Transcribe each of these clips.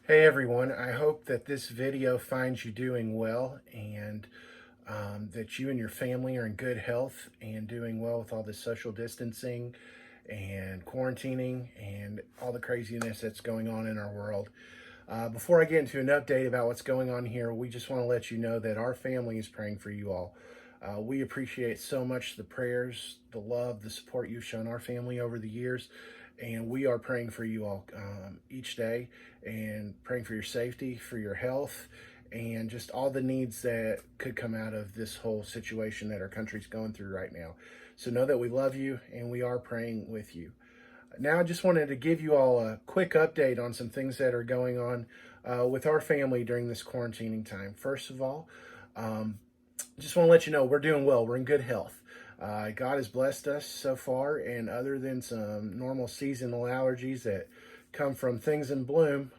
Hey everyone, I hope that this video finds you doing well and that you and your family are in good health and doing well with all this social distancing and quarantining and all the craziness that's going on in our world. Before I get into an update about what's going on here, we just want to let you know that our family is praying for you all. We appreciate so much the prayers, the love, the support you've shown our family over the years, and we are praying for you all each day and praying for your safety, for your health, and just all the needs that could come out of this whole situation that our country's going through right now. So know that we love you and we are praying with you. Now, I just wanted to give you all a quick update on some things that are going on with our family during this quarantining time. First of all, um, just want to let you know we're doing well. We're in good health. God has blessed us so far, and other than some normal seasonal allergies that come from things in bloom,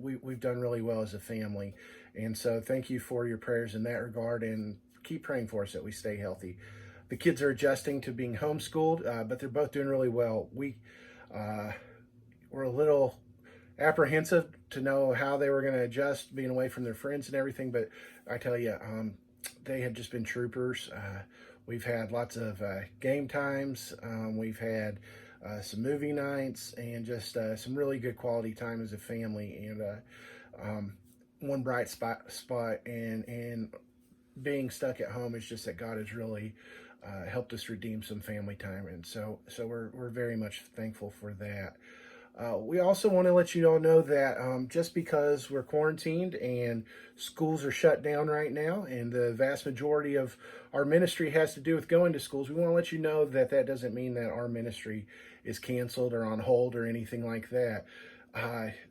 we've done really well as a family. And so, thank you for your prayers in that regard, and keep praying for us that we stay healthy. The kids are adjusting to being homeschooled, but they're both doing really well. Uh, were a little apprehensive to know how they were going to adjust being away from their friends and everything, but I tell you, they have just been troopers. We've had lots of game times. We've had some movie nights and just some really good quality time as a family. And one bright spot and being stuck at home is just that God has really helped us redeem some family time, and so we're very much thankful for that. We also want to let you all know that just because we're quarantined and schools are shut down right now, and the vast majority of our ministry has to do with going to schools, we want to let you know that that doesn't mean that our ministry is canceled or on hold or anything like that.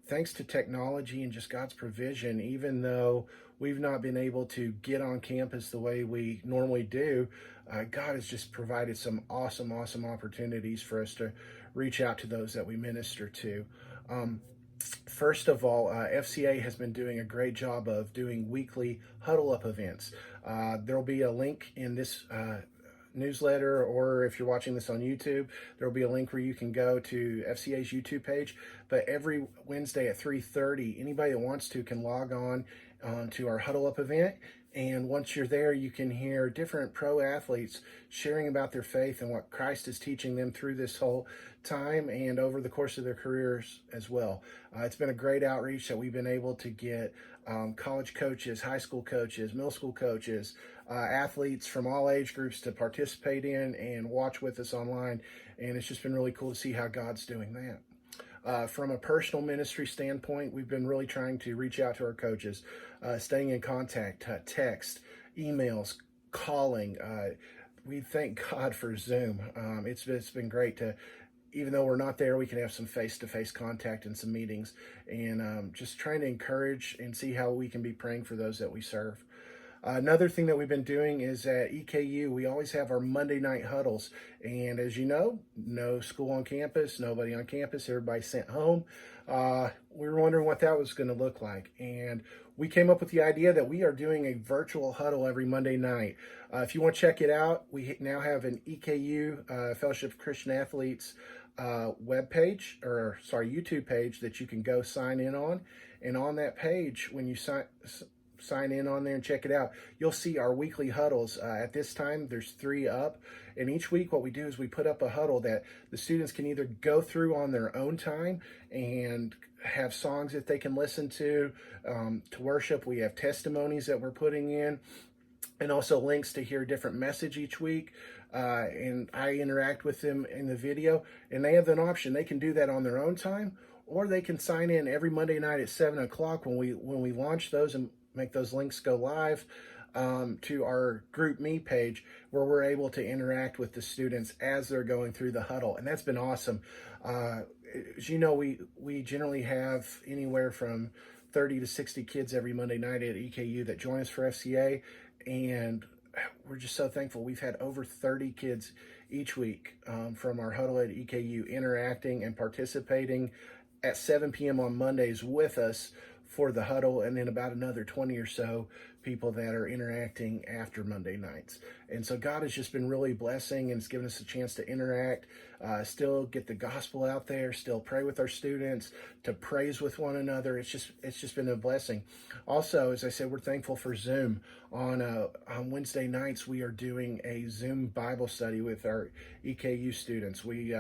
Thanks to technology and just God's provision, even though we've not been able to get on campus the way we normally do, God has just provided some awesome opportunities for us to reach out to those that we minister to. Um, First of all, FCA has been doing a great job of doing weekly huddle up events. There'll be a link in this newsletter, or if you're watching this on YouTube, there'll be a link where you can go to FCA's YouTube page. But every Wednesday at 3:30, anybody that wants to can log on to our huddle up event. And once you're there, you can hear different pro athletes sharing about their faith and what Christ is teaching them through this whole time and over the course of their careers as well. It's been a great outreach that we've been able to get college coaches, high school coaches, middle school coaches, athletes from all age groups to participate in and watch with us online. And it's just been really cool to see how God's doing that. From a personal ministry standpoint, we've been really trying to reach out to our coaches, staying in contact, text, emails, calling. We thank God for Zoom. It's been great to, even though we're not there, we can have some face-to-face contact and some meetings, and just trying to encourage and see how we can be praying for those that we serve. Another thing that we've been doing is at EKU, we always have our Monday night huddles. And as you know, no school on campus, nobody on campus, everybody sent home. We were wondering what that was going to look like. And we came up with the idea that we are doing a virtual huddle every Monday night. If you want to check it out, we now have an EKU, Fellowship of Christian Athletes, YouTube page that you can go sign in on. And on that page, when you sign in on there and check it out, you'll see our weekly huddles. At this time, there's 3 up, and each week what we do is we put up a huddle that the students can either go through on their own time and have songs that they can listen to worship. We have testimonies that we're putting in, and also links to hear a different message each week. And I interact with them in the video, and they have an option. They can do that on their own time, or they can sign in every Monday night at 7 o'clock when we launch those and make those links go live to our Group Me page, where we're able to interact with the students as they're going through the huddle. And that's been awesome. As you know, we generally have anywhere from 30 to 60 kids every Monday night at EKU that join us for FCA. And we're just so thankful. We've had over 30 kids each week from our huddle at EKU interacting and participating at 7 p.m. on Mondays with us for the huddle, and then about another 20 or so people that are interacting after Monday nights. And so God has just been really blessing, and it's given us a chance to interact, still get the gospel out there, still pray with our students, to praise with one another. It's just been a blessing. Also, as I said, we're thankful for Zoom. On Wednesday nights, we are doing a Zoom Bible study with our EKU students. We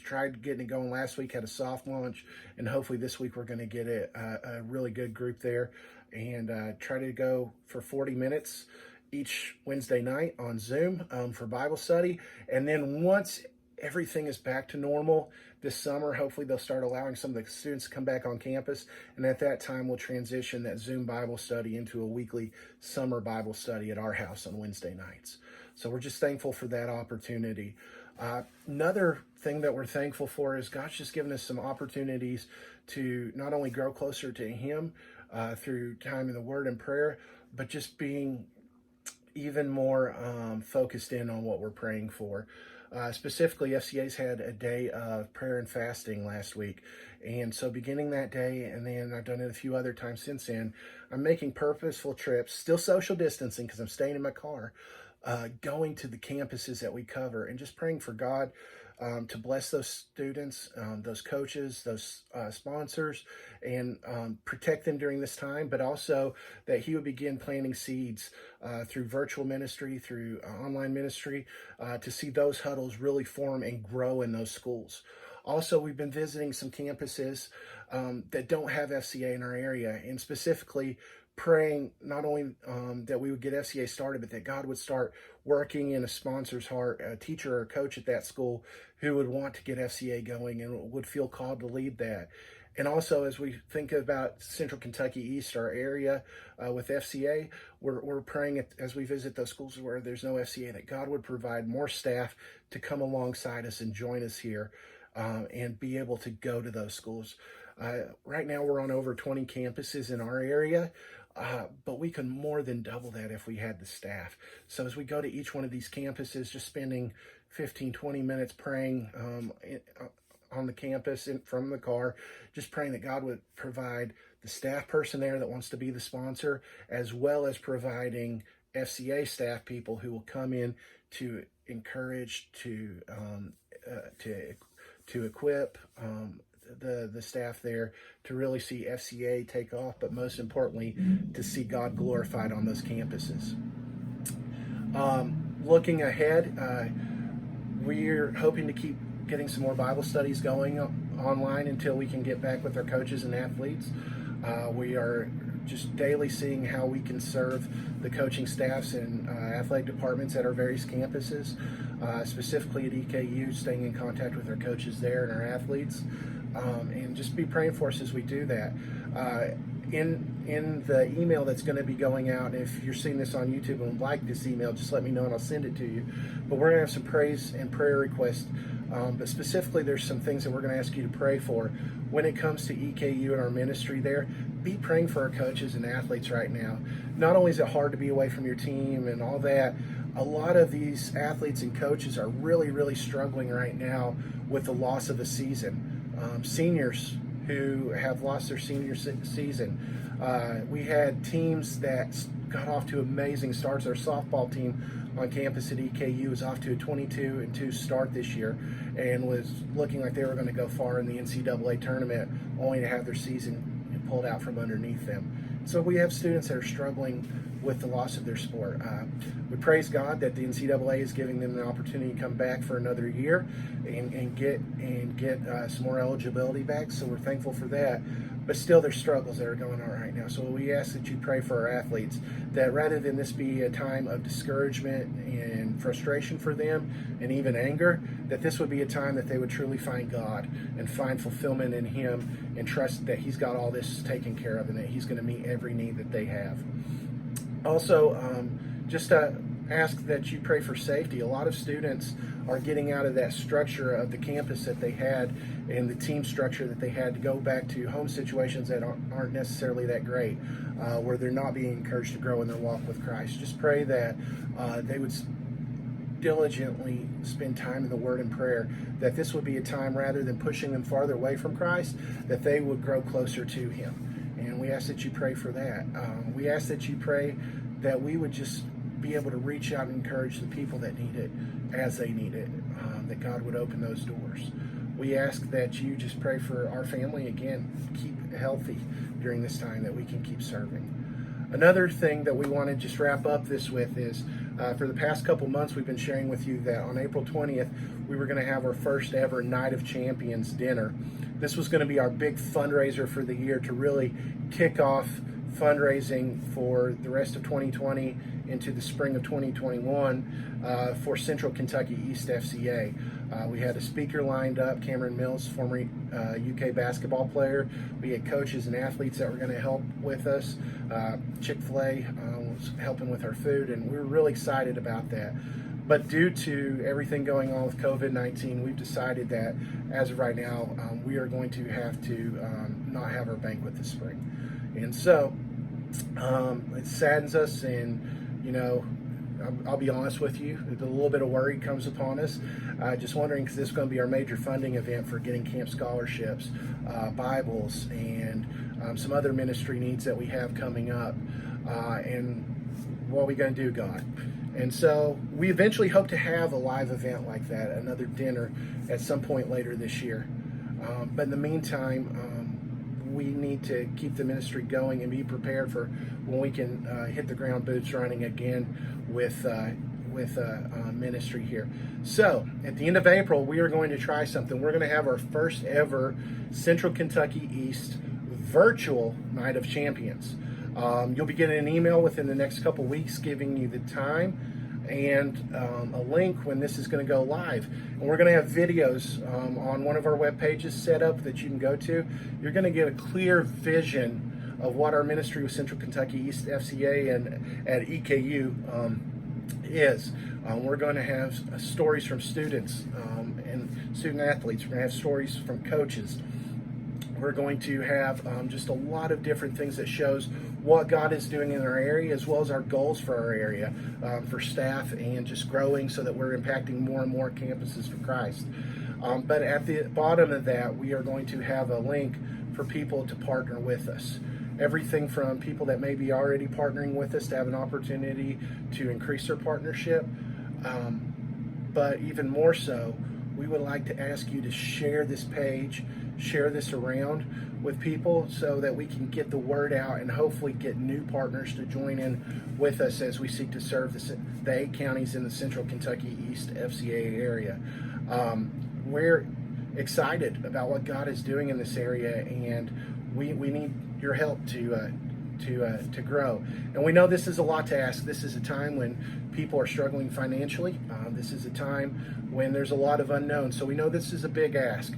tried getting it going last week, had a soft launch, and hopefully this week we're going to get a really good group there, and try to go for 40 minutes each Wednesday night on Zoom for Bible study. And then once everything is back to normal this summer, hopefully they'll start allowing some of the students to come back on campus. And at that time, we'll transition that Zoom Bible study into a weekly summer Bible study at our house on Wednesday nights. So we're just thankful for that opportunity. Another thing that we're thankful for is God's just given us some opportunities to not only grow closer to Him through time in the Word and prayer, but just being even more focused in on what we're praying for. Specifically, FCA's had a day of prayer and fasting last week. And so beginning that day, and then I've done it a few other times since then, I'm making purposeful trips, still social distancing because I'm staying in my car, going to the campuses that we cover and just praying for God to bless those students, those coaches, those sponsors, and protect them during this time, but also that He would begin planting seeds through virtual ministry, through online ministry, to see those huddles really form and grow in those schools. Also, we've been visiting some campuses that don't have FCA in our area, and specifically praying not only that we would get FCA started, but that God would start working in a sponsor's heart, a teacher or a coach at that school who would want to get FCA going and would feel called to lead that. And also, as we think about Central Kentucky East, our area with FCA, we're praying as we visit those schools where there's no FCA, that God would provide more staff to come alongside us and join us here and be able to go to those schools. Right now, we're on over 20 campuses in our area. But we can more than double that if we had the staff. So as we go to each one of these campuses, just spending 15, 20 minutes praying on the campus from the car, just praying that God would provide the staff person there that wants to be the sponsor, as well as providing FCA staff people who will come in to encourage, to equip the staff there to really see FCA take off, but most importantly, to see God glorified on those campuses. Looking ahead, we're hoping to keep getting some more Bible studies going online until we can get back with our coaches and athletes. We are just daily seeing how we can serve the coaching staffs and athletic departments at our various campuses, specifically at EKU, staying in contact with our coaches there and our athletes. And just be praying for us as we do that. In the email that's going to be going out, if you're seeing this on YouTube and would like this email, just let me know and I'll send it to you. But we're going to have some praise and prayer requests. But specifically, there's some things that we're going to ask you to pray for. When it comes to EKU and our ministry there, be praying for our coaches and athletes right now. Not only is it hard to be away from your team and all that, a lot of these athletes and coaches are really, really struggling right now with the loss of a season. Seniors who have lost their senior season. We had teams that got off to amazing starts. Our softball team on campus at EKU was off to a 22-2 start this year and was looking like they were going to go far in the NCAA tournament, only to have their season pulled out from underneath them. So we have students that are struggling with the loss of their sport. We praise God that the NCAA is giving them the opportunity to come back for another year and get some more eligibility back. So we're thankful for that. But still, there's struggles that are going on right now. So we ask that you pray for our athletes, that rather than this be a time of discouragement and frustration for them and even anger, that this would be a time that they would truly find God and find fulfillment in Him and trust that He's got all this taken care of and that He's going to meet every need that they have. Also, just ask that you pray for safety. A lot of students are getting out of that structure of the campus that they had and the team structure that they had to go back to home situations that aren't necessarily that great, where they're not being encouraged to grow in their walk with Christ. Just pray that they would diligently spend time in the Word and prayer, that this would be a time, rather than pushing them farther away from Christ, that they would grow closer to Him. And we ask that you pray for that. We ask that you pray that we would just be able to reach out and encourage the people that need it as they need it, that God would open those doors. We ask that you just pray for our family again, keep healthy during this time, that we can keep serving. Another thing that we want to just wrap up this with is, for the past couple months, we've been sharing with you that on April 20th, we were going to have our first ever Night of Champions dinner. This was going to be our big fundraiser for the year to really kick off fundraising for the rest of 2020 into the spring of 2021 for Central Kentucky East FCA. We had a speaker lined up, Cameron Mills, former UK basketball player. We had coaches and athletes that were going to help with us. Chick-fil-A was helping with our food, and we were really excited about that. But due to everything going on with COVID-19, we've decided that as of right now, we are going to have to not have our banquet this spring. And so it saddens us, and I'll be honest with you, a little bit of worry comes upon us. Just wondering, because this is going to be our major funding event for getting camp scholarships, Bibles, and some other ministry needs that we have coming up. And what are we going to do, God? And so we eventually hope to have a live event like that, another dinner at some point later this year. But in the meantime, we need to keep the ministry going and be prepared for when we can hit the ground boots running again with ministry here. So at the end of April, we are going to try something. We're going to have our first ever Central Kentucky East virtual Night of Champions. You'll be getting an email within the next couple weeks giving you the time and a link when this is going to go live. And we're going to have videos on one of our web pages set up that you can go to. You're going to get a clear vision of what our ministry with Central Kentucky East FCA and at EKU is. We're going to have stories from students and student athletes. We're going to have stories from coaches. We're going to have just a lot of different things that shows what God is doing in our area, as well as our goals for our area, for staff, and just growing so that we're impacting more and more campuses for Christ. But at the bottom of that, we are going to have a link for people to partner with us. Everything from people that may be already partnering with us to have an opportunity to increase their partnership. But even more so, we would like to ask you to share this page, share this around with people so that we can get the word out and hopefully get new partners to join in with us as we seek to serve the 8 counties in the Central Kentucky East FCA area. We're excited about what God is doing in this area, and we need your help to grow. And we know this is a lot to ask. This is a time when people are struggling financially. This is a time when there's a lot of unknowns. So we know this is a big ask.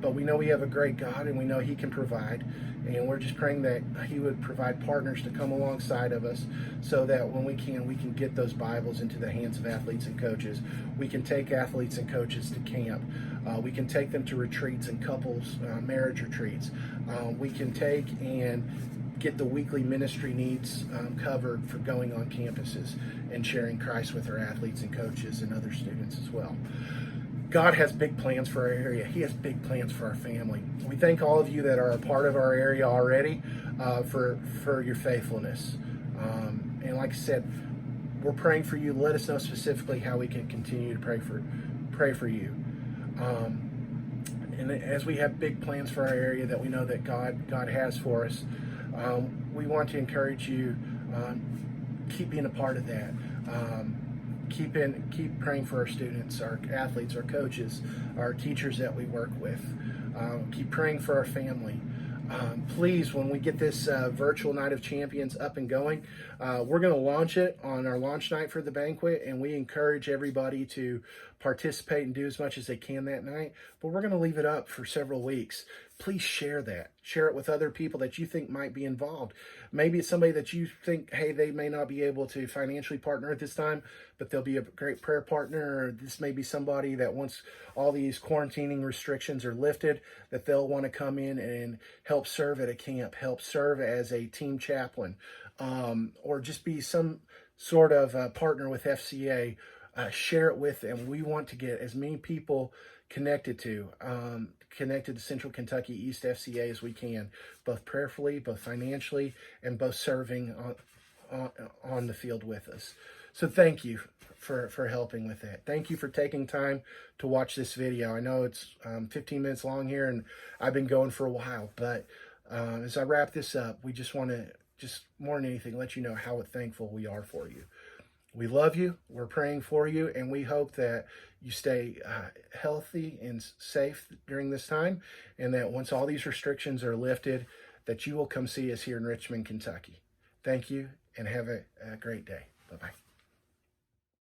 But we know we have a great God, and we know He can provide. And we're just praying that He would provide partners to come alongside of us so that when we can get those Bibles into the hands of athletes and coaches. We can take athletes and coaches to camp. We can take them to retreats and couples marriage retreats. We can take and get the weekly ministry needs covered for going on campuses and sharing Christ with our athletes and coaches and other students as well. God has big plans for our area. He has big plans for our family. We thank all of you that are a part of our area already for your faithfulness. And like I said, we're praying for you. Let us know specifically how we can continue to pray for you. And as we have big plans for our area that we know that God has for us, we want to encourage you, keep being a part of that. Keep praying for our students, our athletes, our coaches, our teachers that we work with. Keep praying for our family. Please, when we get this virtual Night of Champions up and going, we're going to launch it on our launch night for the banquet, and we encourage everybody to participate and do as much as they can that night. But we're going to leave it up for several weeks. Please share that. Share it with other people that you think might be involved. Maybe it's somebody that you think, hey, they may not be able to financially partner at this time, but they'll be a great prayer partner. Or this may be somebody that once all these quarantining restrictions are lifted, that they'll want to come in and help serve at a camp, help serve as a team chaplain, or just be some sort of partner with FCA. Share it with them. We want to get as many people connected to Central Kentucky East FCA as we can, both prayerfully, both financially, and both serving on the field with us. So thank you for helping with that. Thank you for taking time to watch this video. I know it's 15 minutes long here, and I've been going for a while, but as I wrap this up, we just want to, just more than anything, let you know how thankful we are for you. We love you, we're praying for you, and we hope that you stay healthy and safe during this time, and that once all these restrictions are lifted, that you will come see us here in Richmond, Kentucky. Thank you, and have a great day. Bye-bye.